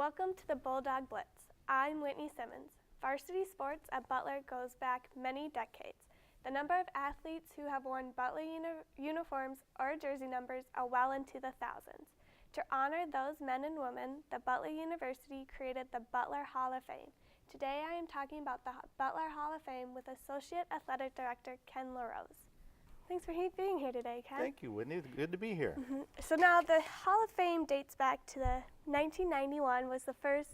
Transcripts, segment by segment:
Welcome to the Bulldog Blitz. I'm Whitney Simmons. Varsity sports at Butler goes back many decades. The number of athletes who have worn Butler uniforms or jersey numbers are well into the thousands. To honor those men and women, the Butler University created the Butler Hall of Fame. Today I am talking about the Butler Hall of Fame with Associate Athletic Director Ken LaRose. Thanks for being here today, Ken. Thank you, Whitney. It's good to be here. So now the Hall of Fame dates back to the 1991 was the first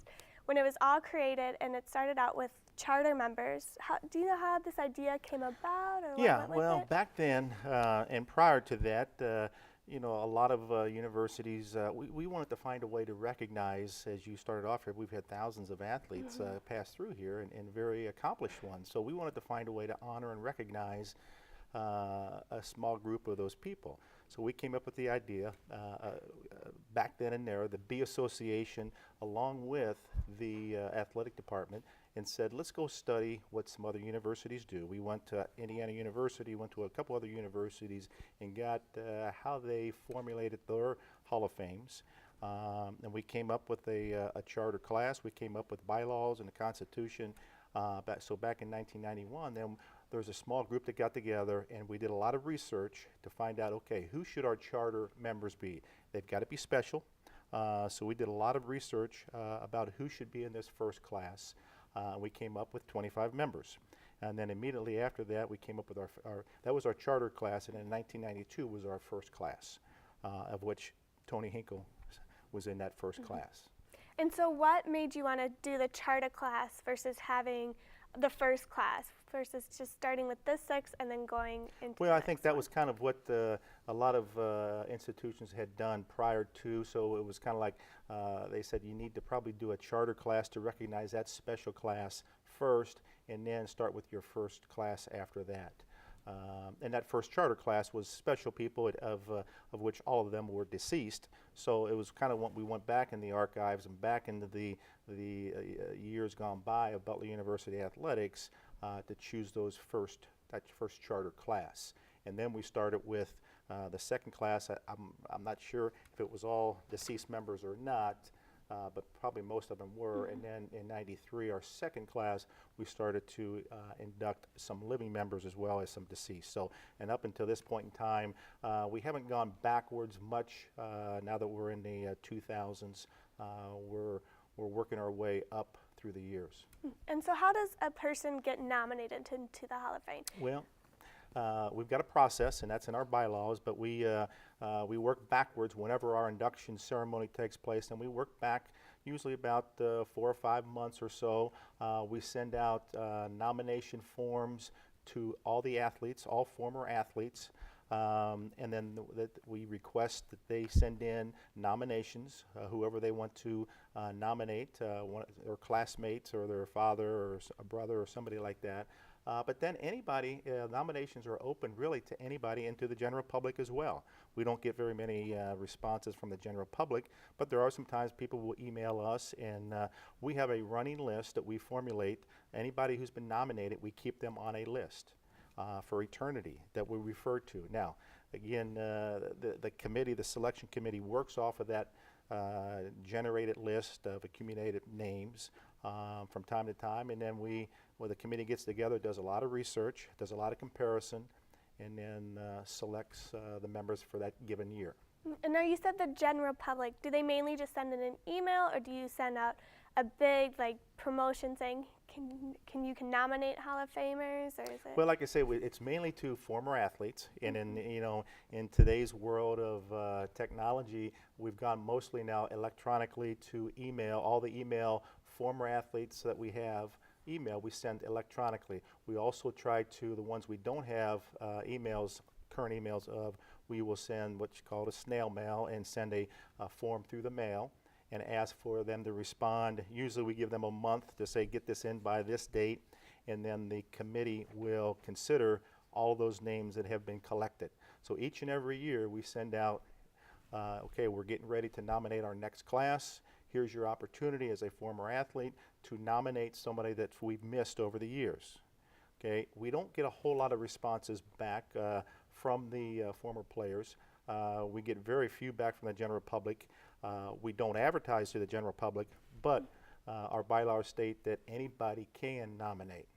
when it was all created, and it started out with charter members. Do you know how this idea came about? Or Yeah, what well, back then and prior to that, a lot of universities, we wanted to find a way to recognize, as you started off here, we've had thousands of athletes pass through here and very accomplished ones. So we wanted to find a way to honor and recognize a small group of those people. So we came up with the idea back then and there, the B Association, along with the athletic department, and said, let's go study what some other universities do. We went to Indiana University, went to a couple other universities, and got how they formulated their Hall of Fames. And we came up with a charter class. We came up with bylaws and a constitution. So back in 1991, then there was a small group that got together, and we did a lot of research to find out, okay, who should our charter members be? They've got to be special. So we did a lot of research about who should be in this first class. We came up with 25 members. And then immediately after that, we came up with that was our charter class, and in 1992 was our first class, of which Tony Hinkle was in that first class. And so what made you want to do the charter class versus having the first class versus just starting with this six and then going into Well, I think that was kind of what a lot of institutions had done prior to, so it was kind of like they said you need to probably do a charter class to recognize that special class first and then start with your first class after that. And that first charter class was special people, of which all of them were deceased. So it was kind of what we went back in the archives and back into the years gone by of Butler University athletics to choose that first charter class. And then we started with the second class. I'm not sure if it was all deceased members or not, but probably most of them were. And then in '93, our second class, we started to induct some living members as well as some deceased. So, and up until this point in time, we haven't gone backwards much. Now that we're in the 2000s, we're working our way up through the years. And so how does a person get nominated into the Hall of Fame? Well, we've got a process, and that's in our bylaws, but we work backwards whenever our induction ceremony takes place, and we work back usually about 4 or 5 months or so. We send out nomination forms to all the athletes, all former athletes, and then we request that they send in nominations, whoever they want to nominate, their classmates or their father or a brother or somebody like that. But then anybody, nominations are open really to anybody and to the general public as well. We don't get very many responses from the general public, but there are sometimes people will email us, and we have a running list that we formulate. Anybody who's been nominated, we keep them on a list for eternity that we refer to. Now, again, the committee, the selection committee, works off of that generated list of accumulated names from time to time, and then the committee gets together, does a lot of research, does a lot of comparison, and then selects the members for that given year. And now you said the general public, do they mainly just send in an email, or do you send out a big promotion saying you can nominate Hall of Famers, or is it? Well, like I say, it's mainly to former athletes, and in today's world of technology, we've gone mostly now electronically to email. All the email former athletes that we have email, we send electronically. We also try to, the ones we don't have current emails of, we will send what's called a snail mail and send a form through the mail and ask for them to respond. Usually we give them a month to say, get this in by this date, and then the committee will consider all those names that have been collected. So each and every year we send out, okay, we're getting ready to nominate our next class. Here's your opportunity as a former athlete to nominate somebody that we've missed over the years. Okay, we don't get a whole lot of responses back from the former players. We get very few back from the general public. We don't advertise to the general public, but our bylaws state that anybody can nominate,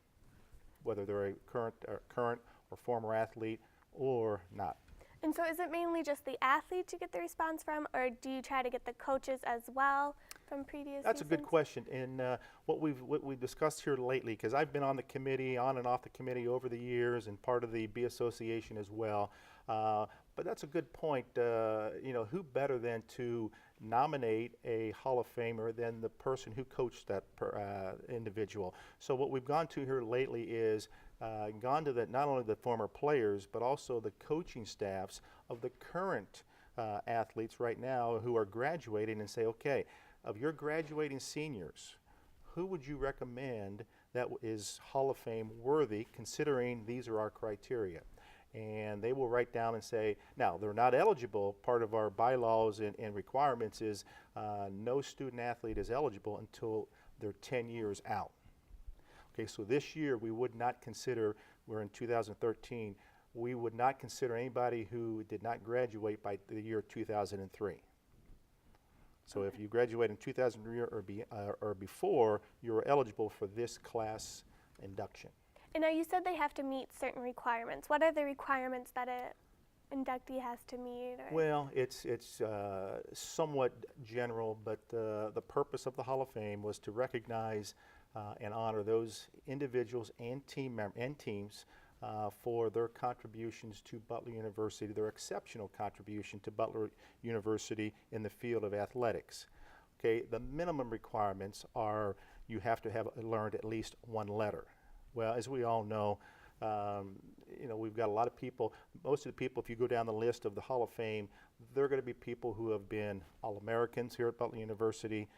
whether they're a current or former athlete or not. And so is it mainly just the athletes you get the response from, or do you try to get the coaches as well from previous That's seasons? a good question. And what we've discussed here lately, because I've been on the committee, on and off the committee over the years, and part of the B Association as well. But that's a good point. Who better than to nominate a Hall of Famer than the person who coached that individual? So what we've gone to here lately is gone to not only the former players, but also the coaching staffs of the current athletes right now who are graduating, and say, okay, of your graduating seniors, who would you recommend that is Hall of Fame worthy, considering these are our criteria? And they will write down and say, now they're not eligible. Part of our bylaws and requirements is no student athlete is eligible until they're 10 years out. Okay, so this year we would not consider, we're in 2013, we would not consider anybody who did not graduate by the year 2003. So if you graduate in 2003 or before, you're eligible for this class induction. And now you said they have to meet certain requirements. What are the requirements that an inductee has to meet? Well, it's somewhat general, but the purpose of the Hall of Fame was to recognize and honor those individuals and teams for their contributions to Butler University, their exceptional contribution to Butler University in the field of athletics. Okay, the minimum requirements are you have to have learned at least one letter. Well, as we all know, we've got a lot of people. Most of the people, if you go down the list of the Hall of Fame, they're going to be people who have been All-Americans here at Butler University,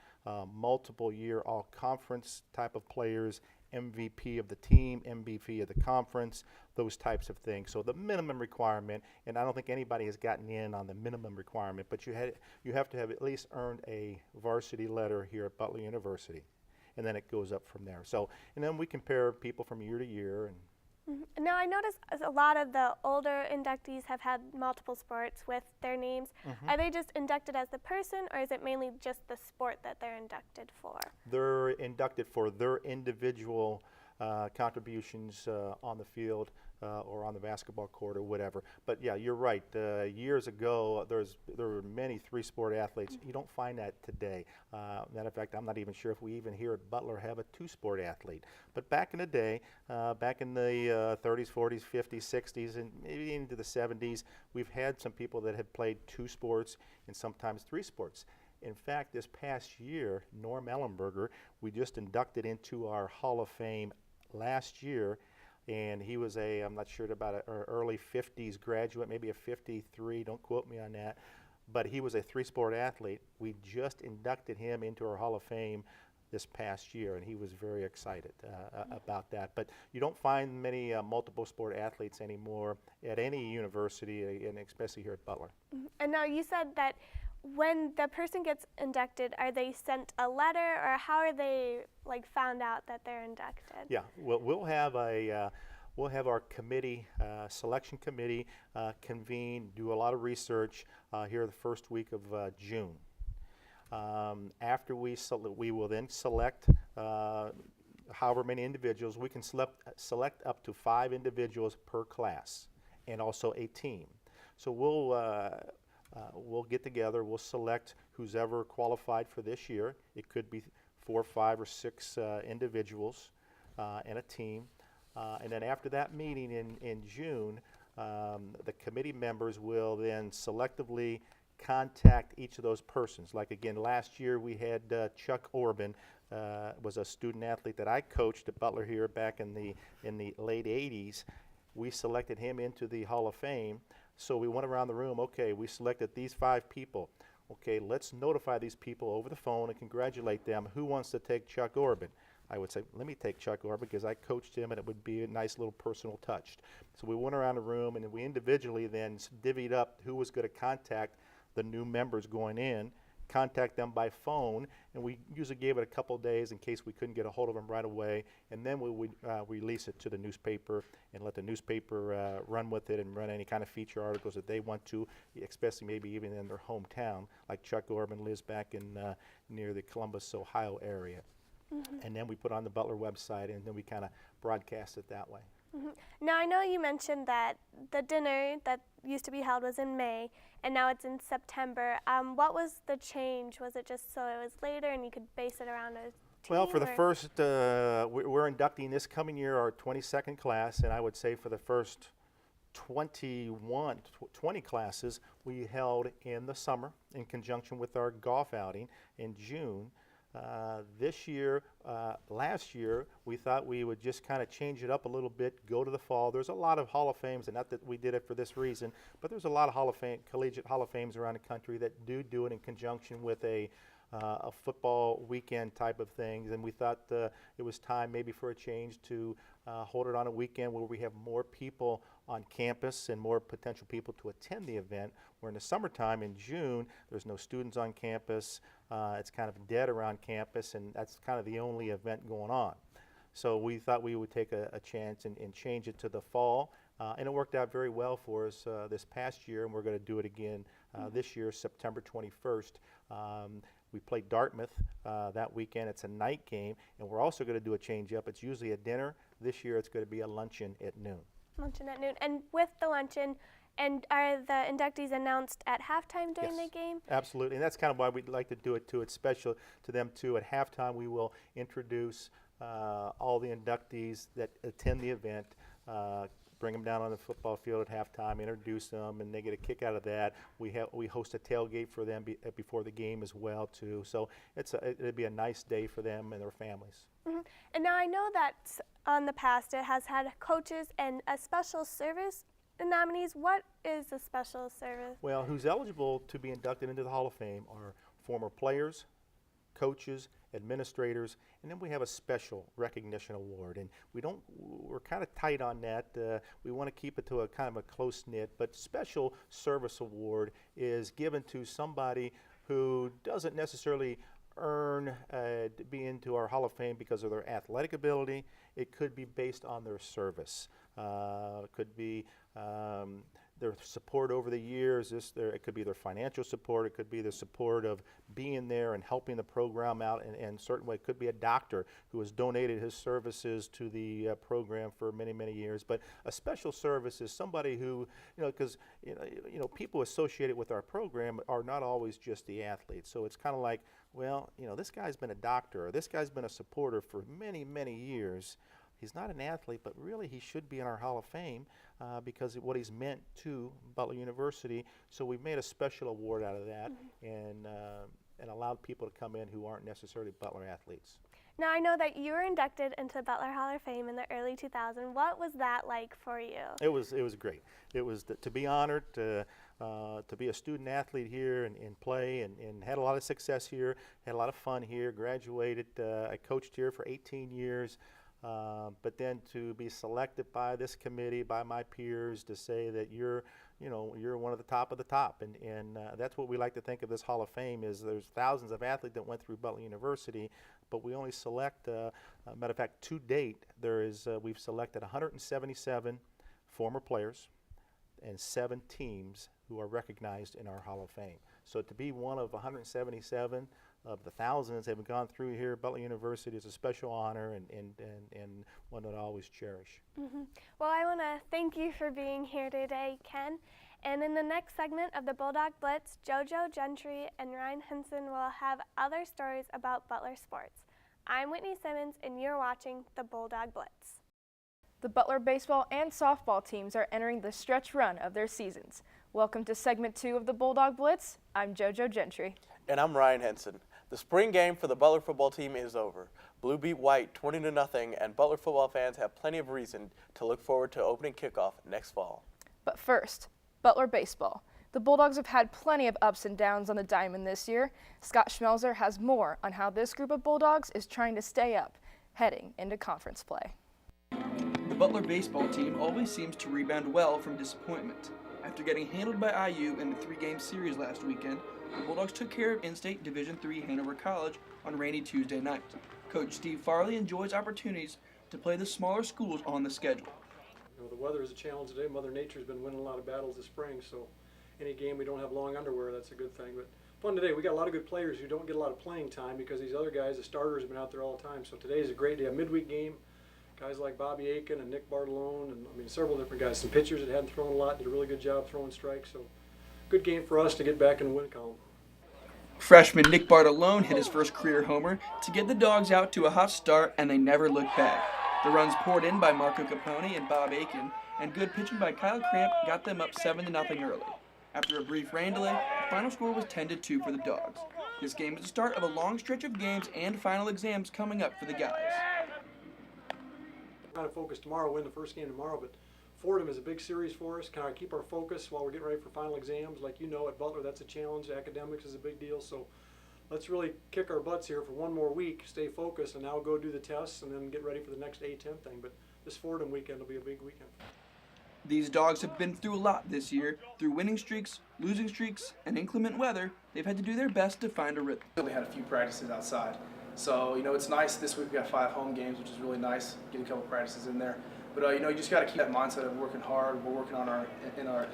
multiple year all-conference type of players, MVP of the team, MVP of the conference, those types of things. So the minimum requirement, and I don't think anybody has gotten in on the minimum requirement, but you have to have at least earned a varsity letter here at Butler University, and then it goes up from there. So, and then we compare people from year to year. And Now I noticed a lot of the older inductees have had multiple sports with their names. Are they just inducted as the person, or is it mainly just the sport that they're inducted for? They're inducted for their individual contributions on the field or on the basketball court or whatever. But yeah, you're right. Years ago, there were many three-sport athletes. You don't find that today. Matter of fact, I'm not even sure if we even here at Butler have a two-sport athlete. But back in the day, back in the 30s, 40s, 50s, 60s, and maybe into the 70s, we've had some people that had played two sports and sometimes three sports. In fact, this past year, Norm Ellenberger, we just inducted into our Hall of Fame last year, and he was I'm not sure about an early 50s graduate, maybe a 53, don't quote me on that, but he was a three-sport athlete. We just inducted him into our Hall of Fame this past year, and he was very excited about that. But you don't find many multiple sport athletes anymore at any university, and especially here at Butler. And now you said that when the person gets inducted, are they sent a letter, or how are they found out that they're inducted? Yeah, well, we'll have our committee, selection committee, convene, do a lot of research here the first week of June. After we will then select however many individuals. We can select up to 5 individuals per class, and also a team. So we'll get together, we'll select who's ever qualified for this year. It could be 4, 5, or 6 individuals and a team. And then after that meeting in June, the committee members will then selectively contact each of those persons. Like again, last year we had Chuck Orban, was a student athlete that I coached at Butler here back in the late 80s. We selected him into the Hall of Fame. So we went around the room, okay, we selected these 5 people. Okay, let's notify these people over the phone and congratulate them. Who wants to take Chuck Orban? I would say, let me take Chuck Orban because I coached him and it would be a nice little personal touch. So we went around the room and we individually then divvied up who was going to contact the new members going in, contact them by phone, and we usually gave it a couple days in case we couldn't get a hold of them right away, and then we would release it to the newspaper and let the newspaper run with it and run any kind of feature articles that they want to, especially maybe even in their hometown, like Chuck Orban lives back in near the Columbus, Ohio area. And then we put it on the Butler website, and then we kind of broadcast it that way. Now, I know you mentioned that the dinner that used to be held was in May, and now it's in September. What was the change? Was it just so it was later and you could base it around a team? Well, for the first, we're inducting this coming year our 22nd class, and I would say for the first 20 classes we held in the summer in conjunction with our golf outing in June. This year, last year, we thought we would just kind of change it up a little bit, go to the fall. There's a lot of Hall of Fames, and not that we did it for this reason, but there's a lot of collegiate Hall of Fames around the country that do it in conjunction with a football weekend type of things, and we thought it was time maybe for a change to hold it on a weekend where we have more people on campus and more potential people to attend the event, where in the summertime in June there's no students on campus, it's kind of dead around campus, and that's kind of the only event going on. So we thought we would take a chance and change it to the fall, and it worked out very well for us this past year, and we're going to do it again this year, September 21st. We played Dartmouth that weekend. It's a night game, and we're also going to do a change up. It's usually a dinner. This year it's going to be a luncheon at noon. Luncheon at noon. And with the luncheon, and are the inductees announced at halftime during the game? Absolutely, and that's kind of why we'd like to do it too. It's special to them too. At halftime we will introduce all the inductees that attend the event, bring them down on the football field at halftime, introduce them, and they get a kick out of that. We host a tailgate for them before the game as well too. So it'd be a nice day for them and their families. And now I know that on the past it has had coaches and a special service nominees. What is a special service? Well, who's eligible to be inducted into the Hall of Fame are former players, coaches, administrators, and then we have a special recognition award, and we're kind of tight on that. We want to keep it to a kind of a close-knit, but special service award is given to somebody who doesn't necessarily earn to be into our Hall of Fame because of their athletic ability. It could be based on their service. It could be their support over the years. It could be their financial support. It could be the support of being there and helping the program out in a certain way. It could be a doctor who has donated his services to the program for many, many years. But a special service is somebody who, because people associated with our program are not always just the athletes. So it's kind of like, well, this guy's been a doctor, or this guy's been a supporter for many, many years. He's not an athlete, but really he should be in our Hall of Fame because of what he's meant to Butler University. So we've made a special award out of that and allowed people to come in who aren't necessarily Butler athletes. Now I know that you were inducted into the Butler Hall of Fame in the early 2000s. What was that like for you? It was great. It was to be honored to be a student athlete here and play and had a lot of success here, had a lot of fun here, graduated. I coached here for 18 years. But then to be selected by this committee, by my peers, to say that you're one of the top, and that's what we like to think of this Hall of Fame is. There's thousands of athletes that went through Butler University, but we only select. Matter of fact, to date, we've selected 177 former players and 7 teams who are recognized in our Hall of Fame. So to be one of 177 of the thousands that have gone through here at Butler University is a special honor and one that I always cherish. Well, I want to thank you for being here today, Ken. And in the next segment of the Bulldog Blitz, JoJo Gentry and Ryan Henson will have other stories about Butler sports. I'm Whitney Simmons, and you're watching the Bulldog Blitz. The Butler baseball and softball teams are entering the stretch run of their seasons. Welcome to segment 2 of the Bulldog Blitz. I'm JoJo Gentry. And I'm Ryan Henson. The spring game for the Butler football team is over. Blue beat white 20-0, and Butler football fans have plenty of reason to look forward to opening kickoff next fall. But first, Butler baseball. The Bulldogs have had plenty of ups and downs on the diamond this year. Scott Schmelzer has more on how this group of Bulldogs is trying to stay up, heading into conference play. The Butler baseball team always seems to rebound well from disappointment. After getting handled by IU in the 3-game series last weekend, the Bulldogs took care of in-state Division III Hanover College on rainy Tuesday night. Coach Steve Farley enjoys opportunities to play the smaller schools on the schedule. The weather is a challenge today. Mother Nature's been winning a lot of battles this spring, so any game we don't have long underwear, that's a good thing. But fun today. We got a lot of good players who don't get a lot of playing time because these other guys, the starters, have been out there all the time. So today is a great day, a midweek game. Guys like Bobby Aiken and Nick Bartolone, and several different guys. Some pitchers that hadn't thrown a lot did a really good job throwing strikes. So good game for us to get back in the win column. Freshman Nick Bartolone hit his first career homer to get the Dogs out to a hot start, and they never looked back. The runs poured in by Marco Capone and Bob Aiken, and good pitching by Kyle Cramp got them up 7-0 early. After a brief rain delay, the final score was 10-2 for the Dogs. This game is the start of a long stretch of games and final exams coming up for the guys. Trying to focus tomorrow, win the first game tomorrow, but Fordham is a big series for us. Kind of keep our focus while we're getting ready for final exams. Like at Butler, that's a challenge. Academics is a big deal, so let's really kick our butts here for one more week, stay focused, and now go do the tests and then get ready for the next A-10 thing. But this Fordham weekend will be a big weekend. These Dogs have been through a lot this year. Through winning streaks, losing streaks, and inclement weather, they've had to do their best to find a rhythm. We had a few practices outside. So, it's nice. This week we got 5 home games, which is really nice. Get a couple practices in there. But, you just got to keep that mindset of working hard. We're working on our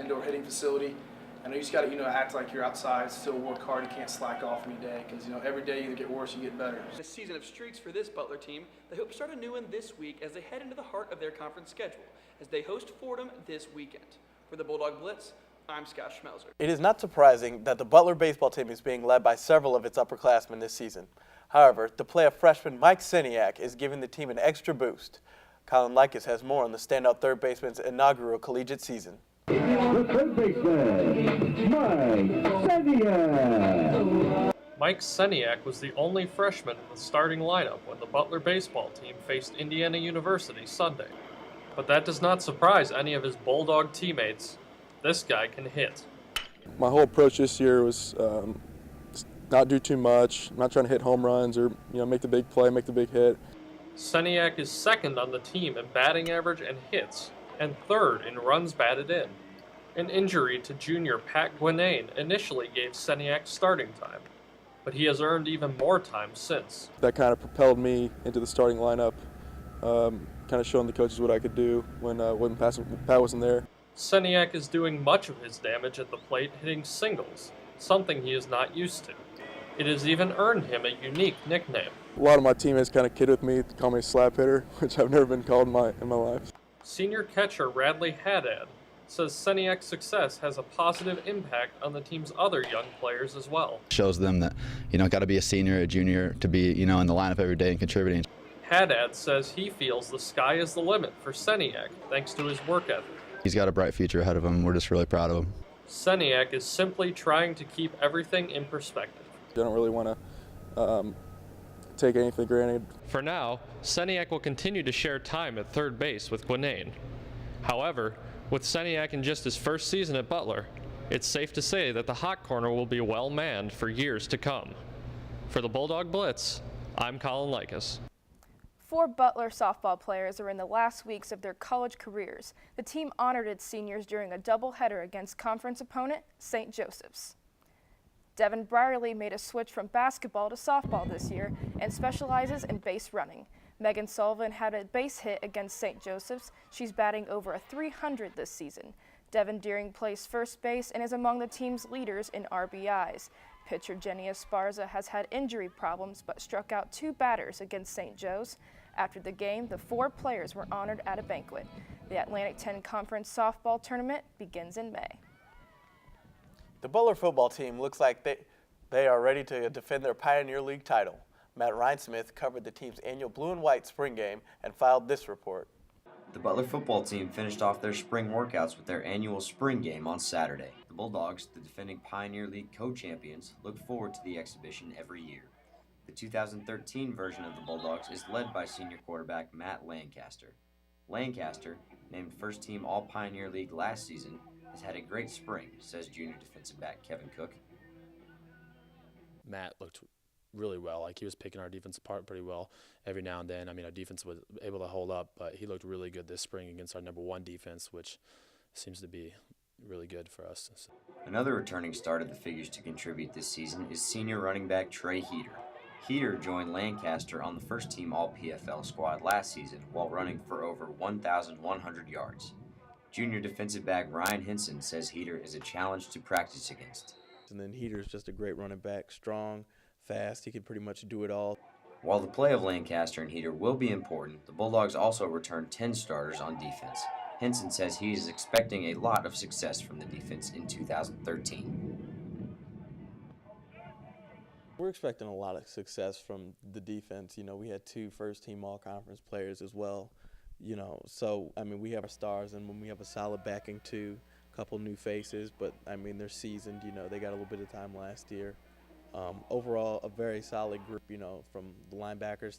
indoor hitting facility. And you just got to, act like you're outside, still work hard. You can't slack off any day because, every day you either get worse or you get better. A season of streaks for this Butler team. They hope to start a new one this week as they head into the heart of their conference schedule as they host Fordham this weekend. For the Bulldog Blitz, I'm Scott Schmelzer. It is not surprising that the Butler baseball team is being led by several of its upperclassmen this season. However, the play of freshman Mike Siniak is giving the team an extra boost. Colin Likas has more on the standout third baseman's inaugural collegiate season. The third baseman, Mike Siniak. Mike Siniak was the only freshman in the starting lineup when the Butler baseball team faced Indiana University Sunday. But that does not surprise any of his Bulldog teammates. This guy can hit. My whole approach this year was not do too much. I'm not trying to hit home runs or make the big play, make the big hit. Siniak is second on the team in batting average and hits, and third in runs batted in. An injury to junior Pat Gwinnane initially gave Siniak starting time, but he has earned even more time since. That kind of propelled me into the starting lineup, kind of showing the coaches what I could do when Pat wasn't there. Siniak is doing much of his damage at the plate hitting singles, something he is not used to. It has even earned him a unique nickname. A lot of my teammates kind of kid with me, call me a slap hitter, which I've never been called in my life. Senior catcher Radley Haddad says Siniak's success has a positive impact on the team's other young players as well. Shows them that, got to be a senior, a junior, to be, in the lineup every day and contributing. Haddad says he feels the sky is the limit for Siniak thanks to his work ethic. He's got a bright future ahead of him. We're just really proud of him. Siniak is simply trying to keep everything in perspective. I don't really want to take anything for granted. For now, Siniak will continue to share time at third base with Gwinnane. However, with Siniak in just his first season at Butler, it's safe to say that the hot corner will be well manned for years to come. For the Bulldog Blitz, I'm Colin Likas. 4 Butler softball players are in the last weeks of their college careers. The team honored its seniors during a doubleheader against conference opponent St. Joseph's. Devin Brierly made a switch from basketball to softball this year and specializes in base running. Megan Sullivan had a base hit against St. Joseph's. She's batting over a 300 this season. Devin Deering plays first base and is among the team's leaders in RBIs. Pitcher Jenny Esparza has had injury problems but struck out 2 batters against St. Joe's. After the game, the 4 players were honored at a banquet. The Atlantic 10 Conference softball tournament begins in May. The Butler football team looks like they are ready to defend their Pioneer League title. Matt Rhinesmith covered the team's annual blue and white spring game and filed this report. The Butler football team finished off their spring workouts with their annual spring game on Saturday. The Bulldogs, the defending Pioneer League co-champions, look forward to the exhibition every year. The 2013 version of the Bulldogs is led by senior quarterback Matt Lancaster. Lancaster, named first team All-Pioneer League last season, has had a great spring, says junior defensive back Kevin Cook. Matt looked really well. Like, he was picking our defense apart pretty well every now and then. I mean, our defense was able to hold up, but he looked really good this spring against our number 1 defense, which seems to be really good for us. So. Another returning star to the figures to contribute this season is senior running back Trey Heater. Heater joined Lancaster on the first-team All-PFL squad last season while running for over 1,100 yards. Junior defensive back Ryan Hinson says Heater is a challenge to practice against. And then Heater's just a great running back, strong, fast, he can pretty much do it all. While the play of Lancaster and Heater will be important, the Bulldogs also returned 10 starters on defense. Hinson says he is expecting a lot of success from the defense in 2013. We're expecting a lot of success from the defense. You know, we had 2 first-team all-conference players as well. You know, so, I mean, we have our stars, and when we have a solid backing too, a couple new faces, but, I mean, they're seasoned, you know, they got a little bit of time last year. Overall, a very solid group, you know, from the linebackers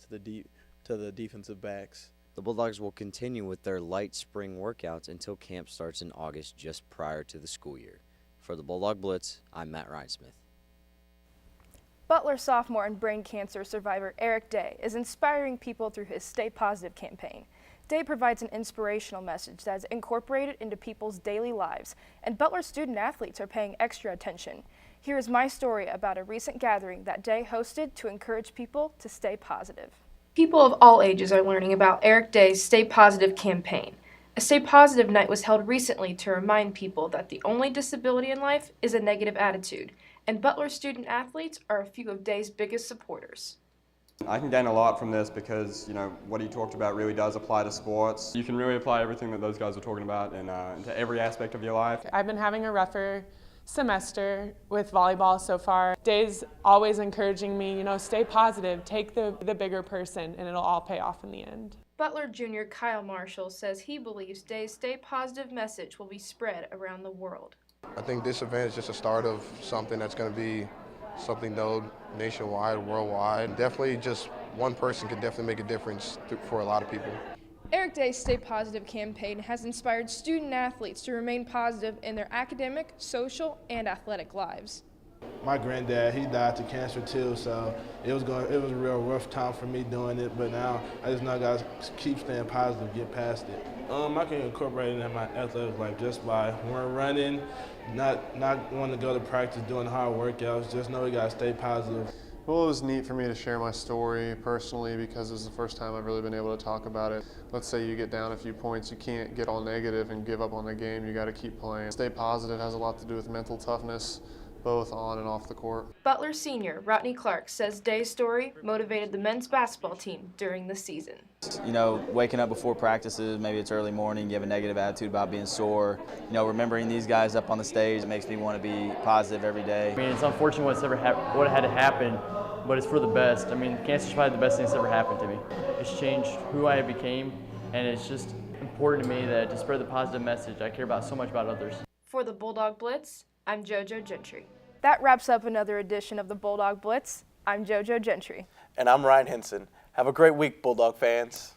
to the defensive backs. The Bulldogs will continue with their light spring workouts until camp starts in August, just prior to the school year. For the Bulldog Blitz, I'm Matt Rhinesmith. Butler sophomore and brain cancer survivor Eric Day is inspiring people through his Stay Positive campaign. Day provides an inspirational message that is incorporated into people's daily lives, and Butler student athletes are paying extra attention. Here is my story about a recent gathering that Day hosted to encourage people to stay positive. People of all ages are learning about Eric Day's Stay Positive campaign. A Stay Positive night was held recently to remind people that the only disability in life is a negative attitude, and Butler student athletes are a few of Day's biggest supporters. I can gain a lot from this because, you know, what he talked about really does apply to sports. You can really apply everything that those guys are talking about into every aspect of your life. I've been having a rougher semester with volleyball so far. Day's always encouraging me, you know, stay positive, take the bigger person, and it'll all pay off in the end. Butler junior Kyle Marshall says he believes Day's Stay Positive message will be spread around the world. I think this event is just a start of something that's going to be something known nationwide, worldwide. Definitely just one person can definitely make a difference for a lot of people. Eric Day's Stay Positive campaign has inspired student athletes to remain positive in their academic, social, and athletic lives. My granddad, he died to cancer too, so it was a real rough time for me doing it, but now I just know I gotta keep staying positive, get past it. I can incorporate it in my athletic life just by when we're running, not wanting to go to practice, doing hard workouts, just know we gotta stay positive. Well, it was neat for me to share my story personally because it was the first time I've really been able to talk about it. Let's say you get down a few points, you can't get all negative and give up on the game, you gotta keep playing. Stay positive has a lot to do with mental toughness, both on and off the court. Butler senior Rodney Clark says Day's story motivated the men's basketball team during the season. You know, waking up before practices, maybe it's early morning, you have a negative attitude about being sore. You know, remembering these guys up on the stage, it makes me want to be positive every day. I mean, it's unfortunate what had to happen, but it's for the best. I mean, cancer's probably the best thing that's ever happened to me. It's changed who I became, and it's just important to me that to spread the positive message. I care about so much about others. For the Bulldog Blitz, I'm JoJo Gentry. That wraps up another edition of the Bulldog Blitz. I'm JoJo Gentry. And I'm Ryan Hinson. Have a great week, Bulldog fans.